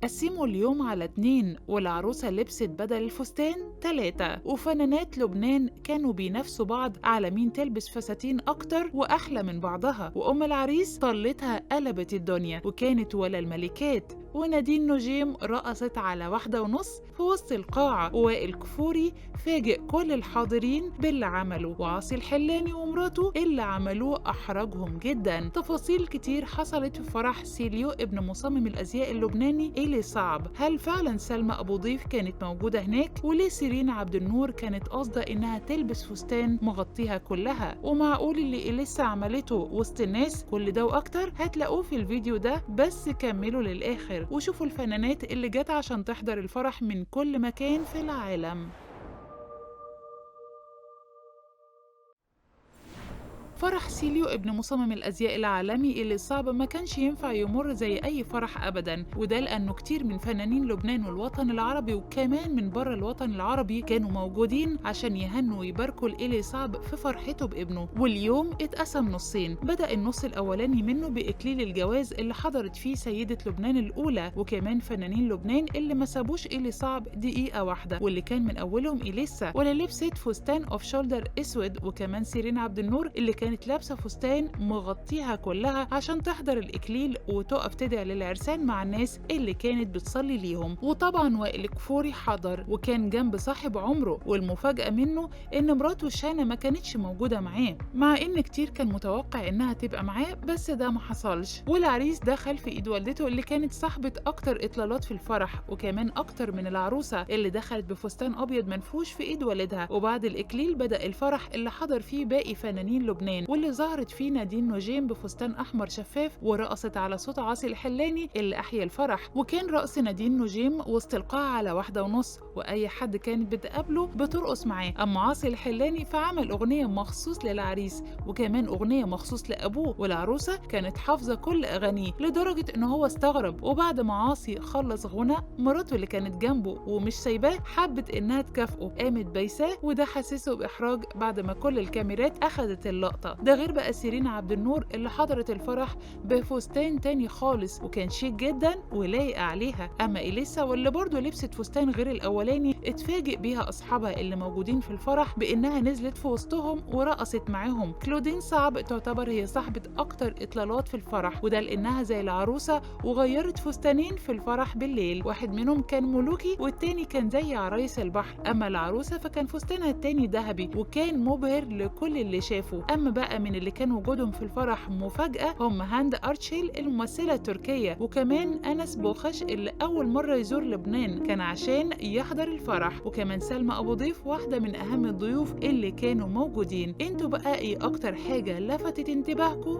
قسموا اليوم على 2 والعروسة لبست بدل الفستان 3، وفنانات لبنان كانوا بينافسوا بعض على مين تلبس فساتين أكتر وأحلى من بعضها، وأم العريس طلتها قلبت الدنيا وكانت ولا الملكات، ونادين نجيم رقصت على 1:30 في وسط القاعة، ووائل كفوري فاجئ كل الحاضرين باللي عمله، وعاصي الحلاني ومراته اللي عملوه أحرجهم جدا. تفاصيل كتير حصلت في فرح سيليو ابن مصمم الأزياء اللبناني إيلي صعب. هل فعلا سلمى أبو ضيف كانت موجودة هناك؟ وليه سيرين عبد النور كانت قاصدة إنها تلبس فستان مغطيها كلها؟ ومعقول اللي إليسا عملته وسط الناس؟ كل ده وأكتر هتلاقوه في الفيديو ده، بس كملوا للآخر وشوفوا الفنانات اللي جت عشان تحضر الفرح من كل مكان في العالم. فرح سيليو ابن مصمم الأزياء العالمي اللي صعب ما كانش ينفع يمر زي أي فرح أبداً، وده لأنه كتير من فنانين لبنان والوطن العربي وكمان من بره الوطن العربي كانوا موجودين عشان يهنوا ويباركوا لإيلي صعب في فرحته بابنه. واليوم اتقسم نصين، بدأ النص الأولاني منه بإكليل الجواز اللي حضرت فيه سيدة لبنان الأولى وكمان فنانين لبنان اللي ما سابوش إيلي صعب دقيقة واحدة، واللي كان من أولهم إليسا واللي لبست فستان أوف شولدر أسود، وكمان سيرين عبد النور اللي كانت لابسه فستان مغطيها كلها عشان تحضر الاكليل وتقف تدعي للعرسان مع الناس اللي كانت بتصلي ليهم. وطبعا وائل كفوري حضر وكان جنب صاحب عمره، والمفاجاه منه ان مراته شانا ما كانتش موجوده معاه، مع ان كتير كان متوقع انها تبقى معاه بس ده ما حصلش. والعريس دخل في ايد والدته اللي كانت صاحبه اكتر اطلالات في الفرح، وكمان اكتر من العروسه اللي دخلت بفستان ابيض منفوش في ايد والدها. وبعد الاكليل بدا الفرح اللي حضر فيه باقي فنانين لبنان، واللي ظهرت فيه نادين نجيم بفستان احمر شفاف ورقصت على صوت عاصي الحلاني اللي احيا الفرح. وكان رقص نادين نجيم وسط القاعه على 1:30 واي حد كانت بتقابله بترقص معاه. اما عاصي الحلاني فعمل اغنيه مخصوص للعريس وكمان اغنيه مخصوص لابوه، والعروسه كانت حافظه كل اغانيه لدرجه ان هو استغرب. وبعد ما عاصي خلص غنى، مراته اللي كانت جنبه ومش سايباه حبت انها تكافئه، قامت بيساه وده حسسه باحراج بعد ما كل الكاميرات اخذت اللقطه. ده غير بقى سيرين عبد النور اللي حضرت الفرح بفستان تاني خالص وكان شيك جدا ولايق عليها. اما اليسا واللي برضه لبست فستان غير الاولاني اتفاجئ بيها اصحابها اللي موجودين في الفرح بانها نزلت في وسطهم ورقصت معاهم. كلودين صعب تعتبر هي صاحبه اكتر اطلالات في الفرح، وده لانها زي العروسه وغيرت فستانين في الفرح بالليل، واحد منهم كان ملوكي والتاني كان زي عرايس البحر. اما العروسه فكان فستانها التاني ذهبي وكان مبهر لكل اللي شافه. اما بقى من اللي كان وجودهم في الفرح مفاجأة هم هاند أرتشيل الممثلة التركية، وكمان أنس بوخش اللي أول مرة يزور لبنان كان عشان يحضر الفرح، وكمان سلمى أبو ضيف واحدة من أهم الضيوف اللي كانوا موجودين. انتوا بقى ايه أكتر حاجة لفتت انتباهكم؟